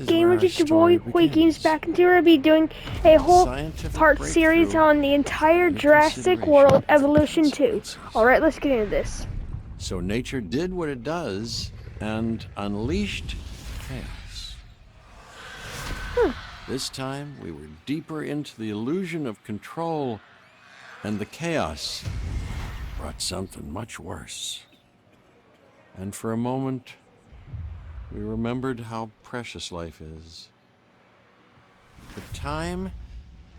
up, gamers? It's your boy, Hoy Games, back in here. I'll be doing a whole part series on the entire Jurassic World Evolution 2. Alright, let's get into this. So nature did what it does and unleashed chaos. This time, we were deeper into the illusion of control, and the chaos brought something much worse. And for a moment, we remembered how precious life is. But time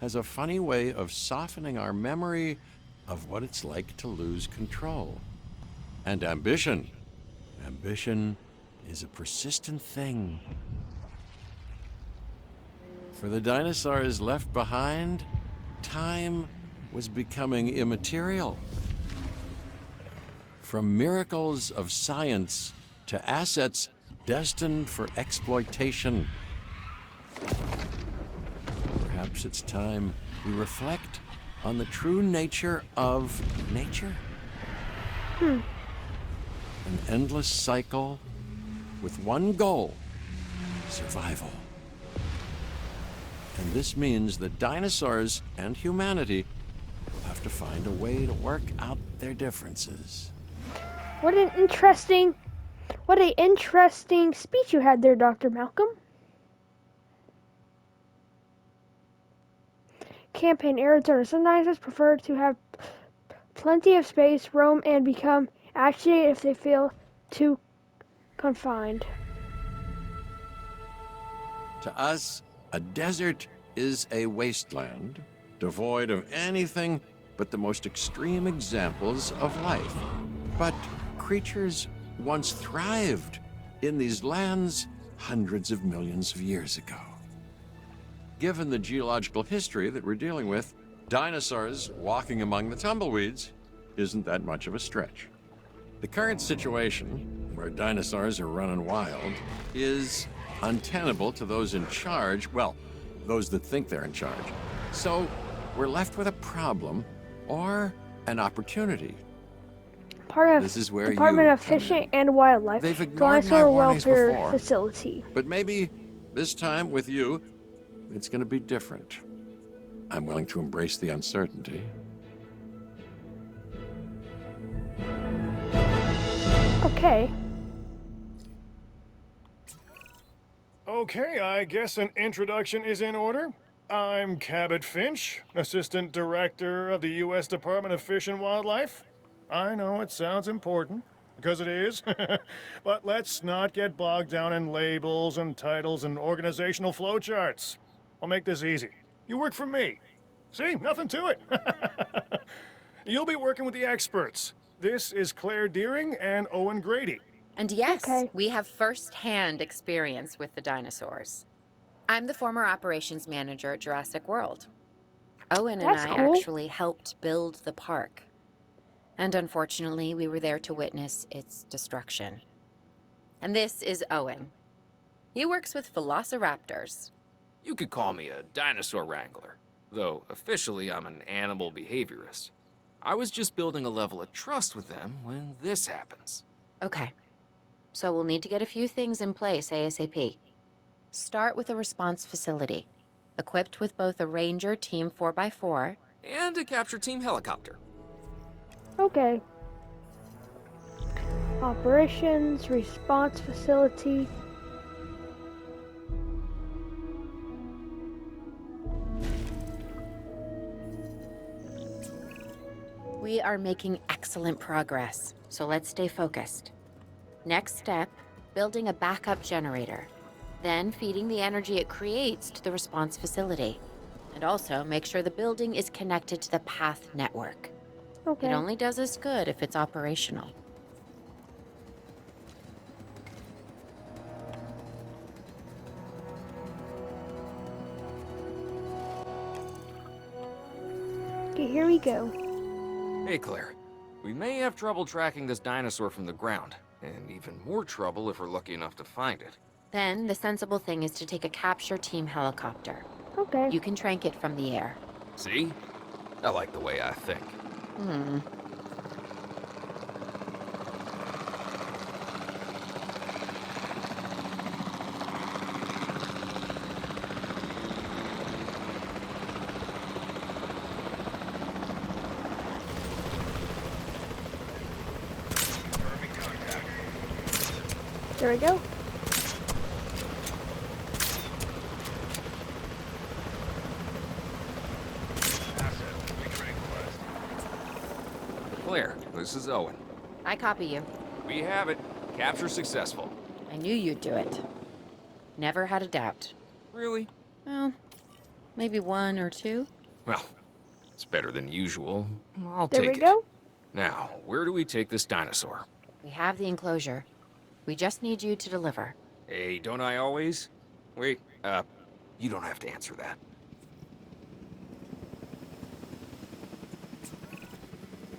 has a funny way of softening our memory of what it's like to lose control. And ambition. Ambition is a persistent thing. For the dinosaurs left behind, time was becoming immaterial. From miracles of science to assets destined for exploitation. Perhaps it's time we reflect on the true nature of nature. An endless cycle with one goal: survival. And this means that dinosaurs and humanity will have to find a way to work out their differences. What an interesting speech you had there, Dr. Malcolm. Campaign Arizona. Some dinosaurs prefer to have plenty of space, roam, and become agitated if they feel too confined. To us, a desert is a wasteland, devoid of anything but the most extreme examples of life. But creatures once thrived in these lands hundreds of millions of years ago. Given the geological history that we're dealing with, dinosaurs walking among the tumbleweeds isn't that much of a stretch. The current situation, where dinosaurs are running wild, is untenable to those in charge, well, those that think they're in charge. So we're left with a problem or an opportunity. This is where Department of Fishing and Wildlife, Dinosaur Welfare Facility. But maybe this time with you, it's going to be different. I'm willing to embrace the uncertainty. Okay. Okay, I guess an introduction is in order. I'm Cabot Finch, Assistant Director of the U.S. Department of Fish and Wildlife. I know it sounds important, because it is, but let's not get bogged down in labels and titles and organizational flowcharts. I'll make this easy. You work for me. See, nothing to it. You'll be working with the experts. This is Claire Deering and Owen Grady. And yes, we have first-hand experience with the dinosaurs. I'm the former operations manager at Jurassic World. Owen and I actually helped build the park. And unfortunately, we were there to witness its destruction. And this is Owen. He works with velociraptors. You could call me a dinosaur wrangler, though officially I'm an animal behaviorist. I was just building a level of trust with them when this happens. Okay. So we'll need to get a few things in place ASAP. Start with a response facility, equipped with both a Ranger Team 4x4 and a capture team helicopter. Okay. Operations, response facility. We are making excellent progress, so let's stay focused. Next step, building a backup generator. Then feeding the energy it creates to the response facility. And also make sure the building is connected to the path network. Okay. It only does us good if it's operational. Okay, here we go. Hey, Claire. We may have trouble tracking this dinosaur from the ground, and even more trouble if we're lucky enough to find it. Then, the sensible thing is to take a capture team helicopter. Okay. You can trank it from the air. See? I like the way I think. There we go. Claire, this is Owen. I copy you. We have it. Capture successful. I knew you'd do it. Never had a doubt. Really? Well, maybe one or two. Well, it's better than usual. I'll There take we it. go. Now, where do we take this dinosaur? We have the enclosure. We just need you to deliver. Hey, don't I always? Wait, you don't have to answer that.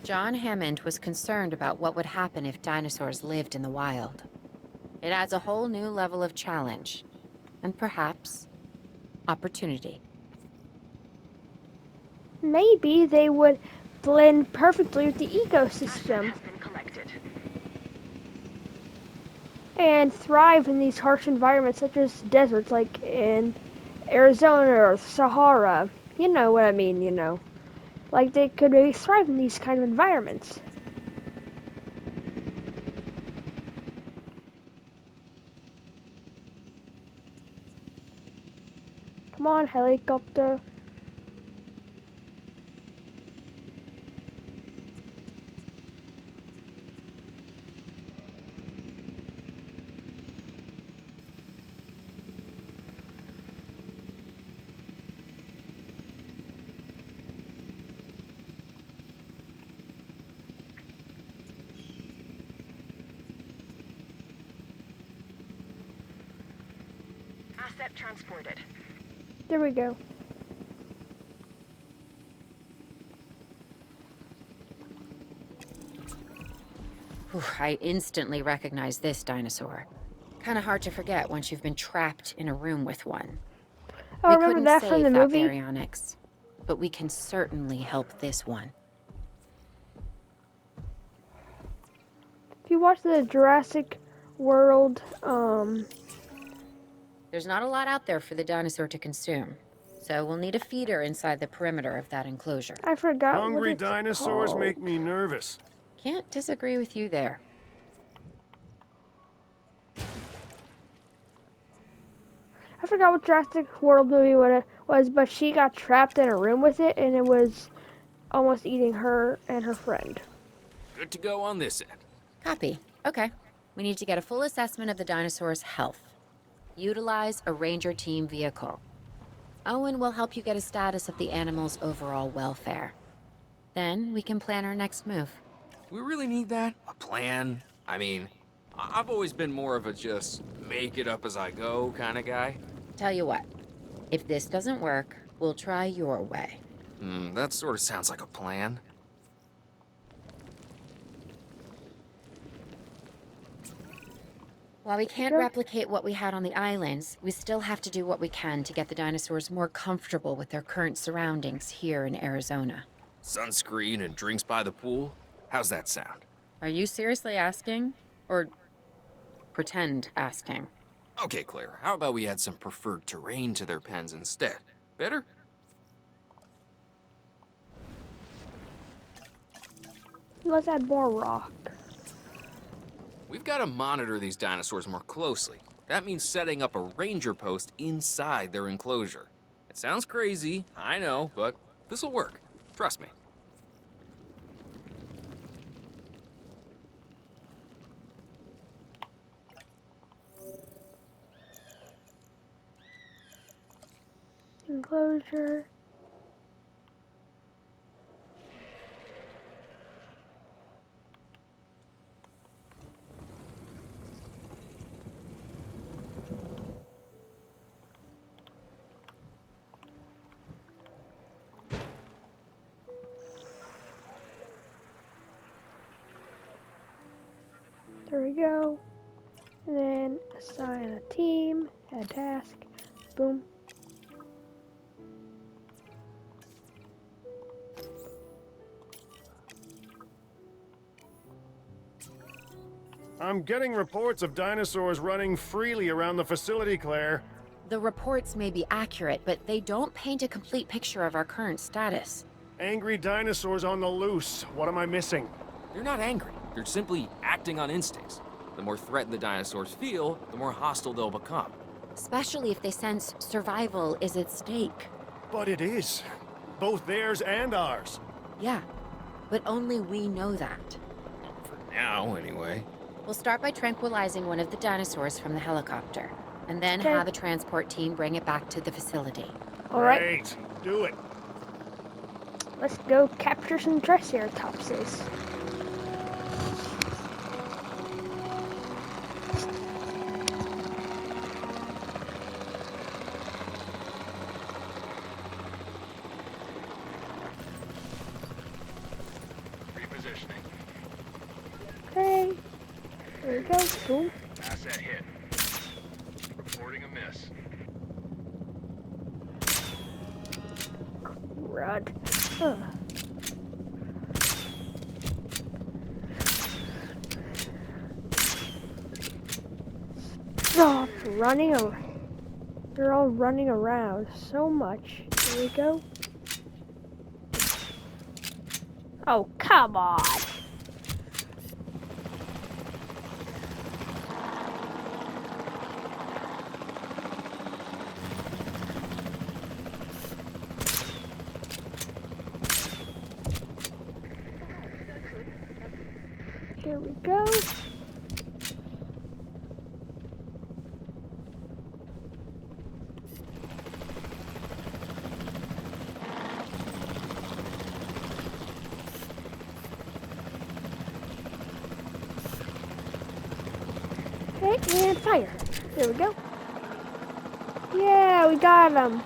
John Hammond was concerned about what would happen if dinosaurs lived in the wild. It adds a whole new level of challenge, and perhaps opportunity. Maybe they would blend perfectly with the ecosystem and thrive in these harsh environments such as deserts like in Arizona or Sahara. You know what I mean, you know. Like they could really thrive in these kind of environments. Come on, helicopter. Asset transported. There we go. Whew, I instantly recognize this dinosaur. Kinda hard to forget once you've been trapped in a room with one. Oh, We remember couldn't that save from the that movie? baryonyx, but we can certainly help this one. If you watch the Jurassic World, There's not a lot out there for the dinosaur to consume, so we'll need a feeder inside the perimeter of that enclosure. I forgot Hungry what it's dinosaurs called. make me nervous. Can't disagree with you there. I forgot what Jurassic World movie what it was, but she got trapped in a room with it, and it was almost eating her and her friend. Good to go on this end. Copy. Okay. We need to get a full assessment of the dinosaur's health. Utilize a ranger team vehicle. Owen will help you get a status of the animal's overall welfare. Then we can plan our next move. We really need that? A plan? I mean, I've always been more of a just make it up as I go kind of guy. Tell you what, if this doesn't work, we'll try your way. That sort of sounds like a plan. While we can't Sure. replicate what we had on the islands, we still have to do what we can to get the dinosaurs more comfortable with their current surroundings here in Arizona. Sunscreen and drinks by the pool? How's that sound? Are you seriously asking? Or pretend asking? Okay, Claire, how about we add some preferred terrain to their pens instead? Better? Let's add more rock. We've got to monitor these dinosaurs more closely. That means setting up a ranger post inside their enclosure. It sounds crazy, I know, but this'll work. Trust me. Enclosure. There we go. And then assign a team, add task, boom. I'm getting reports of dinosaurs running freely around the facility, Claire. The reports may be accurate, but they don't paint a complete picture of our current status. Angry dinosaurs on the loose. What am I missing? They're not angry. They're simply acting on instincts. The more threatened the dinosaurs feel, the more hostile they'll become. Especially if they sense survival is at stake. But it is. Both theirs and ours. Yeah, but only we know that. For now, anyway. We'll start by tranquilizing one of the dinosaurs from the helicopter, and then Okay. have a transport team bring it back to the facility. All right, Great. Do it. let's go capture some Triceratopses. Repositioning. Okay, there we go. Boom. Asset hit. Reporting a miss. Rod. Huh. Stop running over. They're all running around so much. There we go. Oh, come on. Here we go. Okay, and fire. There we go. Yeah, we got him.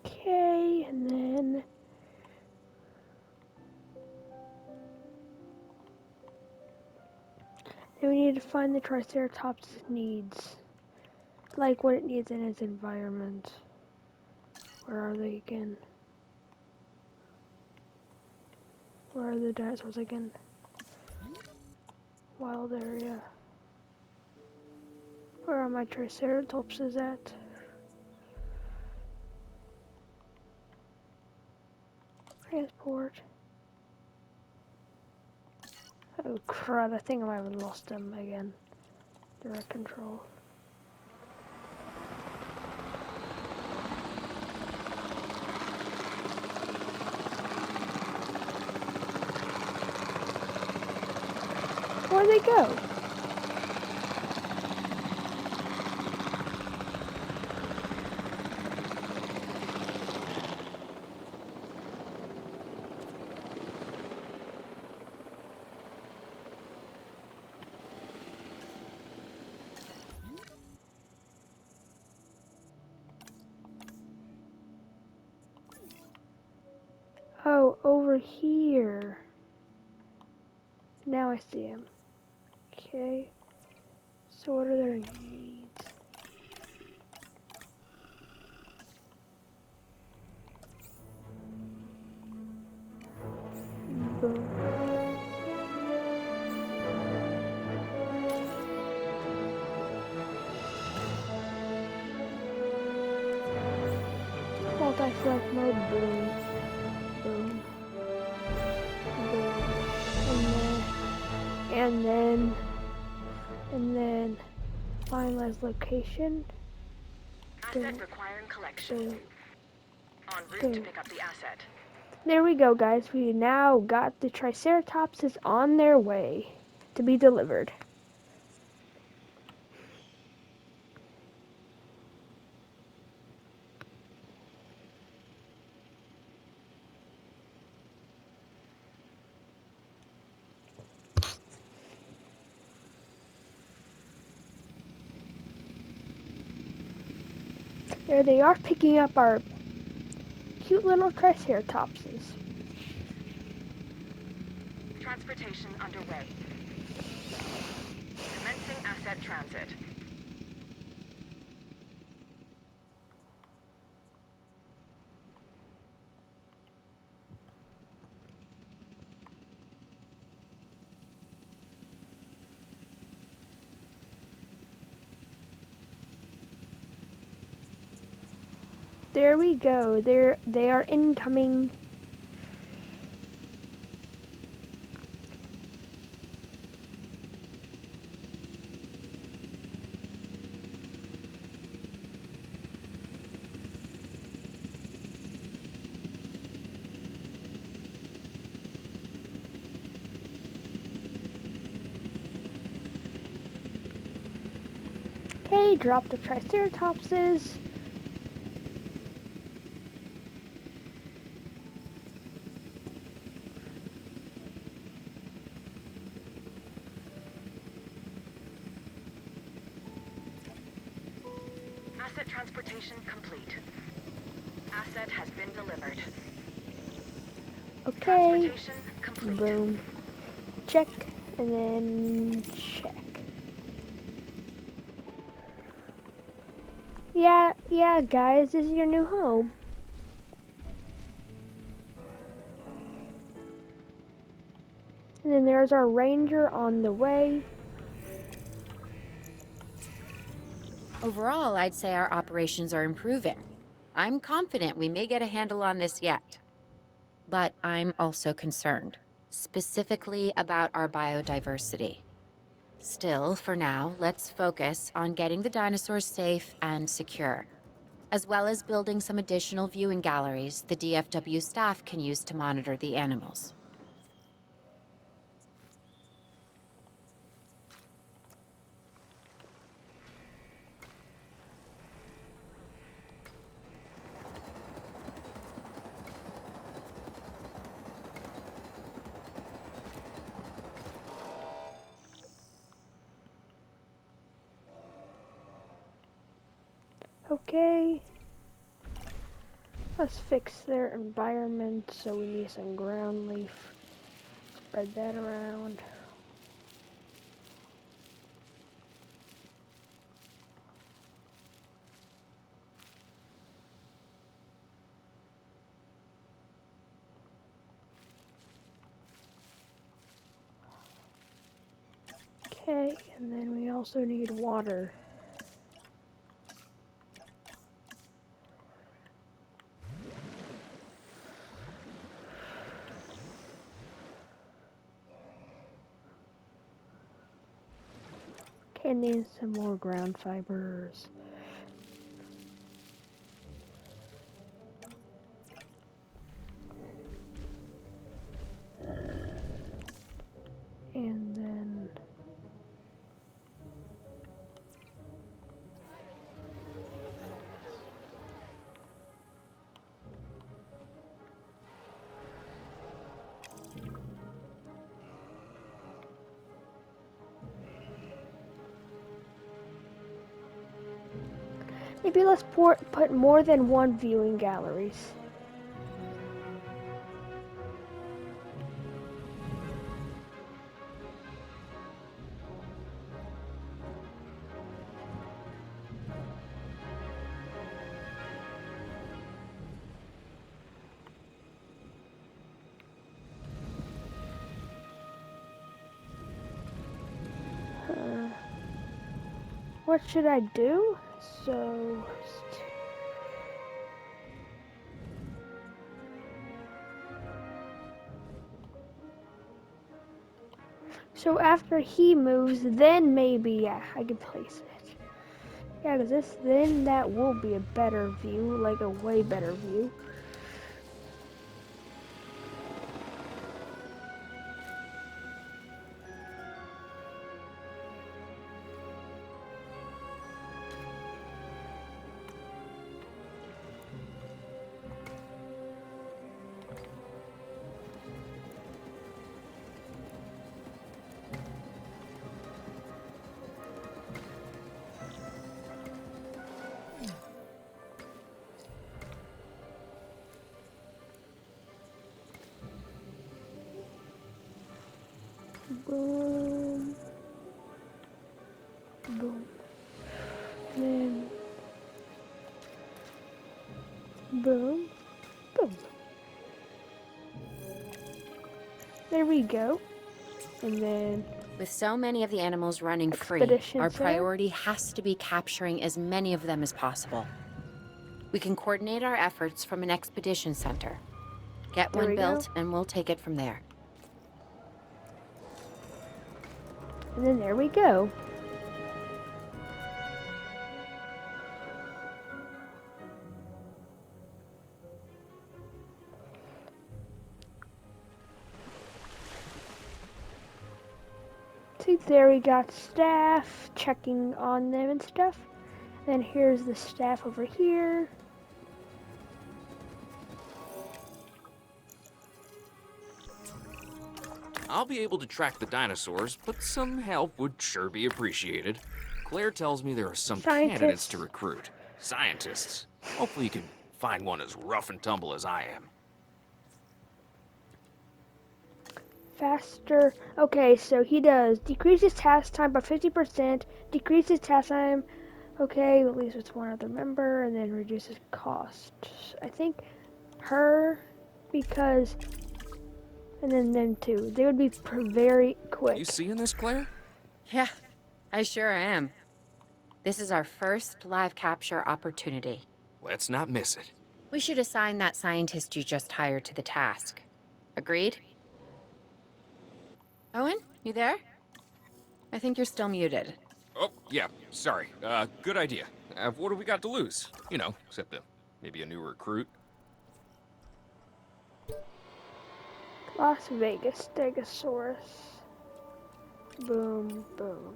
Okay, and then we need to find the Triceratops' needs. Like what it needs in its environment. Where are they again? Where are the dinosaurs again? Wild area. Where are my Triceratopses at? Transport. Oh crud, I think I might have lost them again. Direct control. Where'd they go? Oh, over here. Now I see him. Okay. So what are their needs? Boom. Multi-select mode, boom. Boom. Boom. And then finalize location. Asset Boom. requiring collection. Boom. En route to Boom. pick up the asset. There we go, guys. We now got the Triceratopses on their way to be delivered. There they are, picking up our cute little Triceratopses. Transportation underway. Commencing asset transit. There we go. They are incoming. Okay, drop the Triceratopses. Asset transportation complete. Asset has been delivered. Okay, Transportation complete. boom. Check, and then check. Yeah, guys, this is your new home. And then there's our ranger on the way. Overall, I'd say our operations are improving. I'm confident we may get a handle on this yet. But I'm also concerned, specifically about our biodiversity. Still, for now, let's focus on getting the dinosaurs safe and secure, as well as building some additional viewing galleries the DFW staff can use to monitor the animals. Okay. Let's fix their environment. So we need some ground leaf. Spread that around. Okay, and then we also need water. Okay, need some more ground fibers. And then maybe let's put more than one viewing galleries. What should I do? So after he moves, then maybe, yeah, I can place it. Yeah, because then that will be a better view, like a way better view. Boom. Boom. And then boom. Boom. There we go. And then With so many of the animals running free, Expedition our Center. priority has to be capturing as many of them as possible. We can coordinate our efforts from an expedition center. Get There one we built, go. and we'll take it from there. And then there we go. See, there we got staff checking on them and stuff. Then here's the staff over here. I'll be able to track the dinosaurs, but some help would sure be appreciated. Claire tells me there are some candidates to recruit. Scientists. Hopefully you can find one as rough and tumble as I am. Faster. Okay, so he does decreases task time by 50%, decreases task time, okay, at least with one other member, and then reduces cost. I think her, because, and then them too. They would be very quick. You seeing this, Claire? Yeah, I sure am. This is our first live capture opportunity. Let's not miss it. We should assign that scientist you just hired to the task. Agreed? Owen, you there? I think you're still muted. Oh, yeah, sorry. Good idea. What do we got to lose? You know, except maybe a new recruit. Las Vegas Stegosaurus. Boom, boom.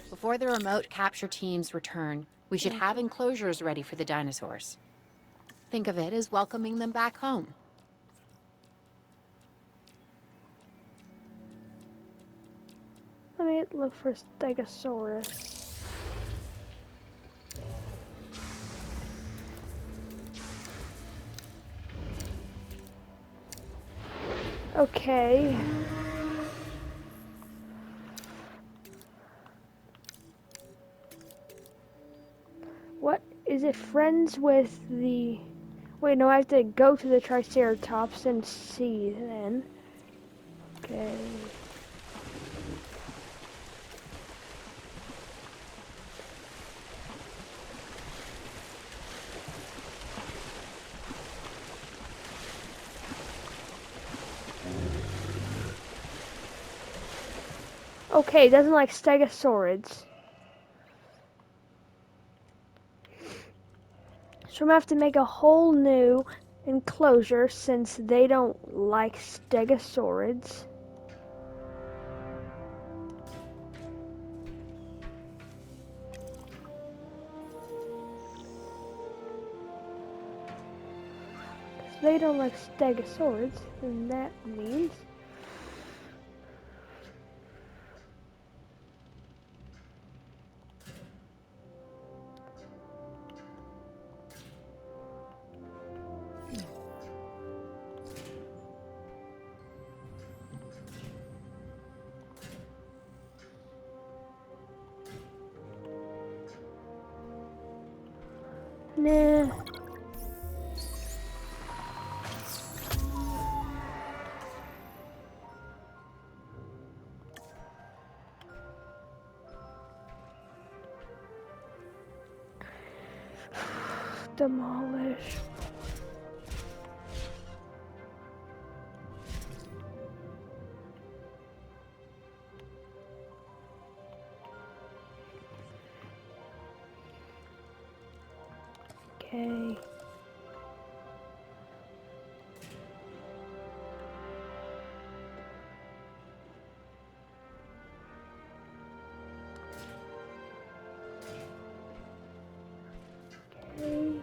Before the remote capture teams return, we should have enclosures ready for the dinosaurs. Think of it as welcoming them back home. Let me look for Stegosaurus. Okay. What is it? Friends with the... Wait, no, I have to go to the Triceratops and see then. Okay. Okay, doesn't like stegosaurids. So I'm gonna have to make a whole new enclosure since they don't like stegosaurids. If they don't like stegosaurids, then that means nah. Demolish. Okay. Okay.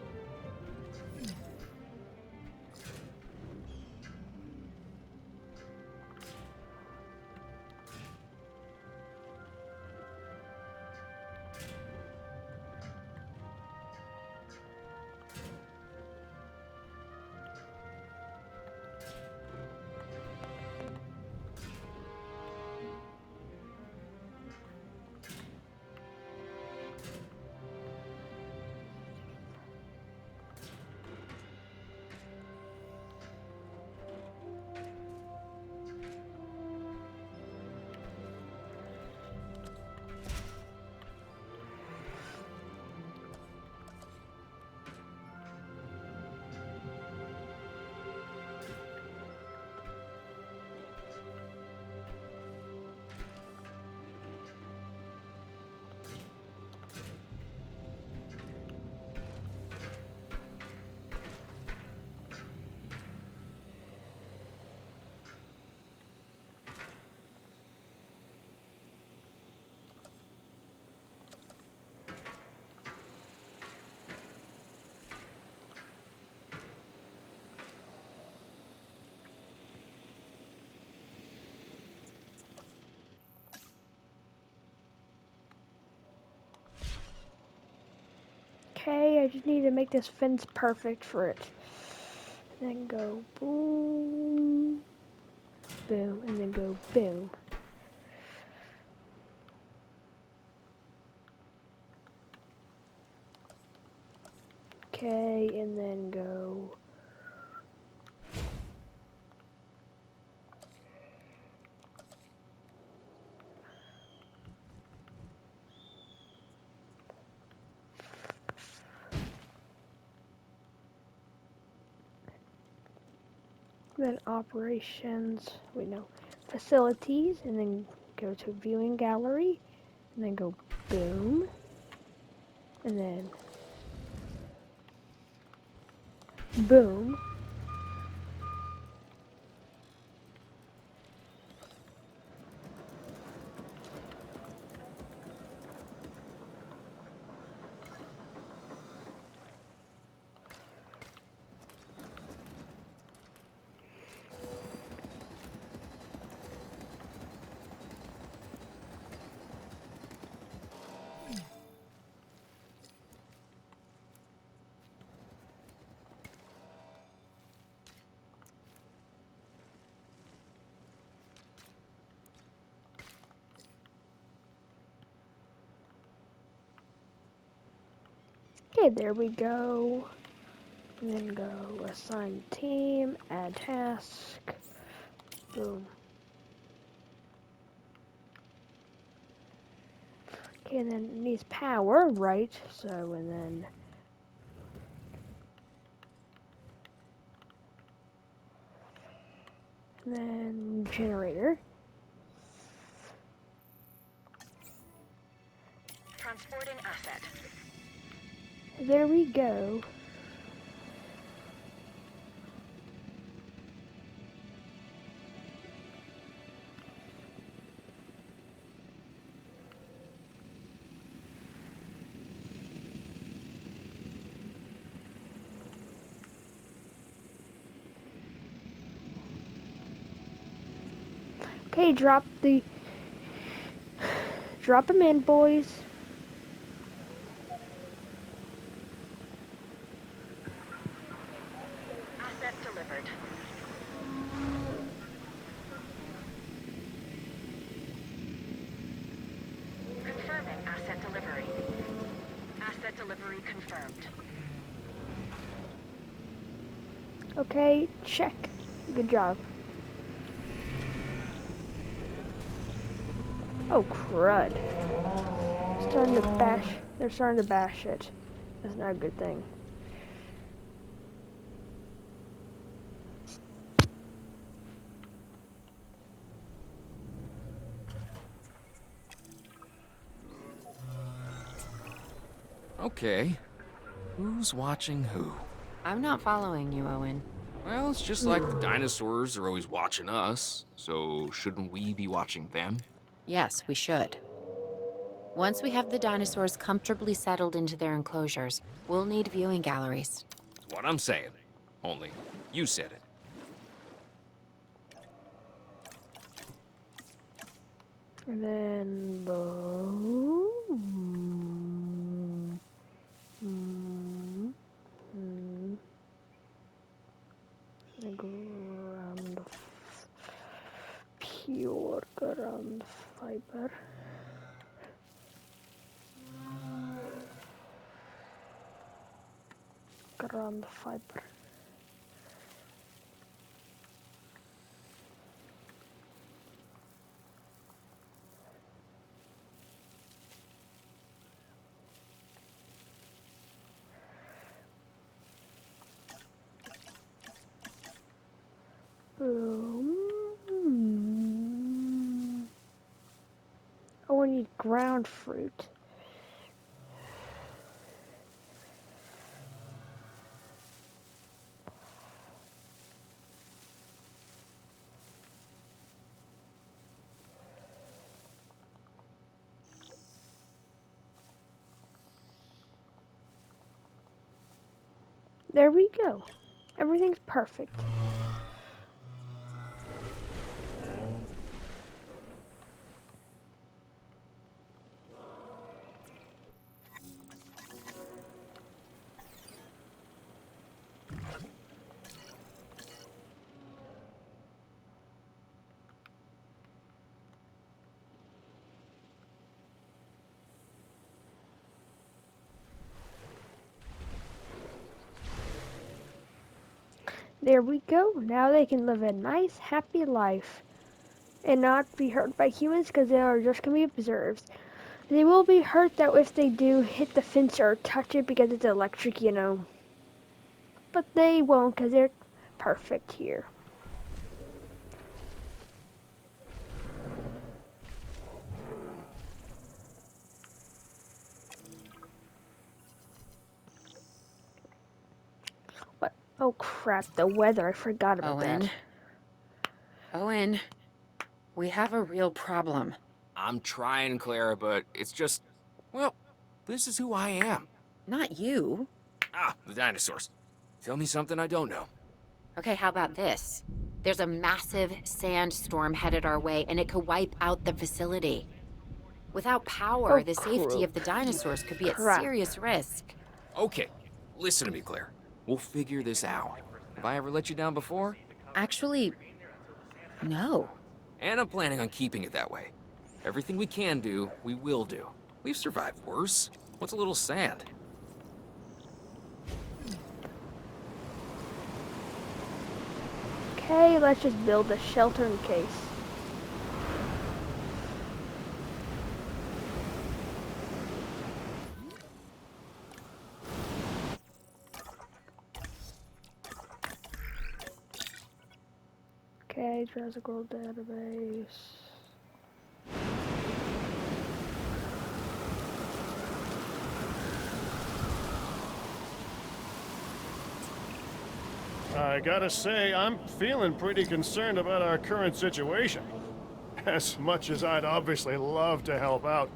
Okay, I just need to make this fence perfect for it. Then go boom, boom, and then go boom. Okay, and then go. Then operations, wait no, facilities, and then go to viewing gallery, and then go boom, and then boom. Okay, there we go. And then go assign team, add task, boom. Okay, and then it needs power, right? So, and then generator. Transporting asset. There we go. Okay, drop them in, boys. Asset delivered. Confirming asset delivery. Asset delivery confirmed. Okay, check. Good job. Oh, crud. Starting to bash. They're starting to bash it. That's not a good thing. Okay. Who's watching who? I'm not following you, Owen. Well, it's just like the dinosaurs are always watching us, so shouldn't we be watching them? Yes, we should. Once we have the dinosaurs comfortably settled into their enclosures, we'll need viewing galleries. That's what I'm saying. Only, you said it. And then boom. Ground pure ground fiber. Ground fiber. Boom. Oh, I need ground fruit. There we go. Everything's perfect. There we go. Now they can live a nice, happy life and not be hurt by humans because they are just going to be observed. They will be hurt though if they do hit the fence or touch it because it's electric, you know. But they won't because they're perfect here. What? Oh crap, the weather. I forgot about Owen. that. Owen, we have a real problem. I'm trying, Clara, but it's just, well, this is who I am. Not you. Ah, the dinosaurs. Tell me something I don't know. Okay, how about this? There's a massive sandstorm headed our way, and it could wipe out the facility. Without power, Oh the safety of the crap. dinosaurs could be at Crap. serious risk. Okay, listen to me, Claire. We'll figure this out. Have I ever let you down before? Actually, no. And I'm planning on keeping it that way. Everything we can do, we will do. We've survived worse. What's a little sand? Okay, let's just build a shelter in case. Okay, Jurassic World database. I gotta say, I'm feeling pretty concerned about our current situation. As much as I'd obviously love to help out,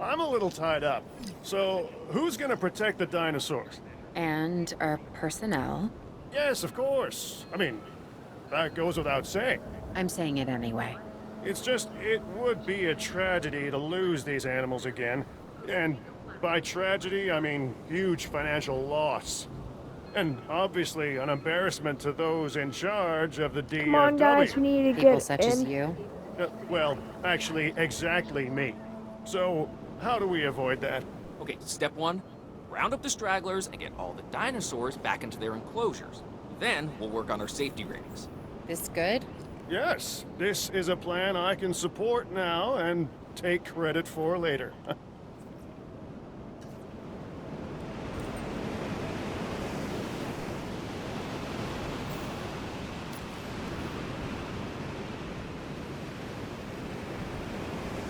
I'm a little tied up. So, who's gonna protect the dinosaurs? And our personnel. Yes, of course. I mean, that goes without saying. I'm saying it anyway. It's just, it would be a tragedy to lose these animals again. And by tragedy, I mean huge financial loss. And obviously an embarrassment to those in charge of the DFW. Come on, guys, we need to People get such as in. you. Well, actually, exactly me. So, how do we avoid that? Okay, step one, round up the stragglers and get all the dinosaurs back into their enclosures. Then we'll work on our safety ratings. This good? Yes, this is a plan I can support now and take credit for later.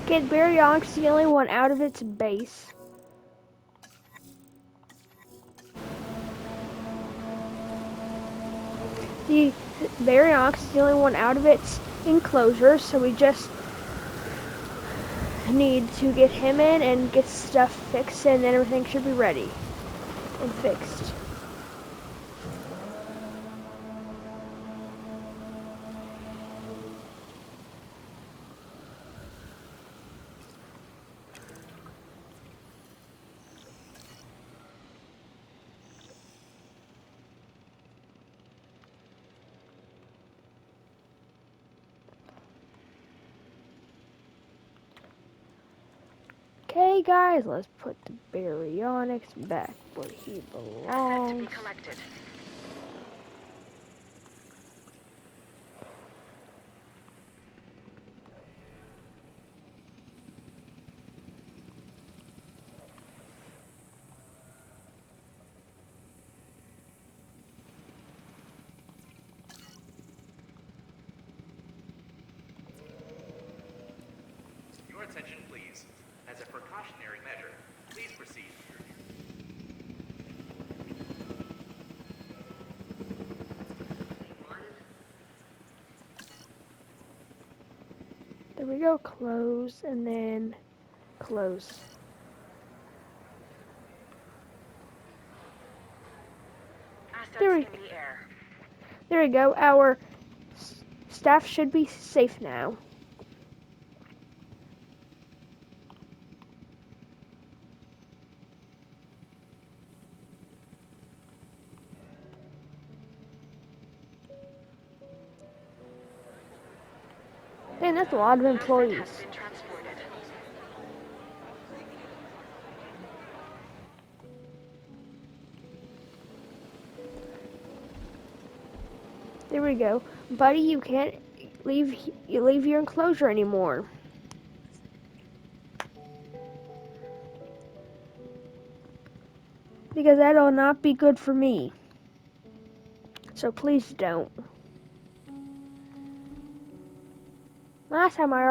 Get Baryonyx the only one out of its base. The Baryonyx is the only one out of its enclosure, so we just need to get him in and get stuff fixed, and then everything should be ready and fixed. Okay, guys, let's put the Baryonyx back where he Asset to be belongs. collected. Your attention, please. As a precautionary measure, please proceed. There we go, close, and then close. Assets There in we, the air. there we go. Our staff should be safe now. Man, that's a lot of Asset employees. has been transported. There we go. Buddy, you can't leave your enclosure anymore. Because that'll not be good for me. So please don't. Last time I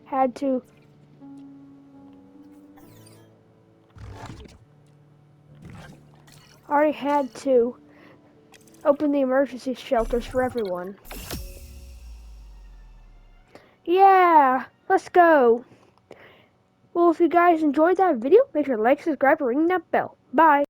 had to already had to open the emergency shelters for everyone. Yeah, let's go. Well, if you guys enjoyed that video, make sure to like, subscribe, and ring that bell. Bye.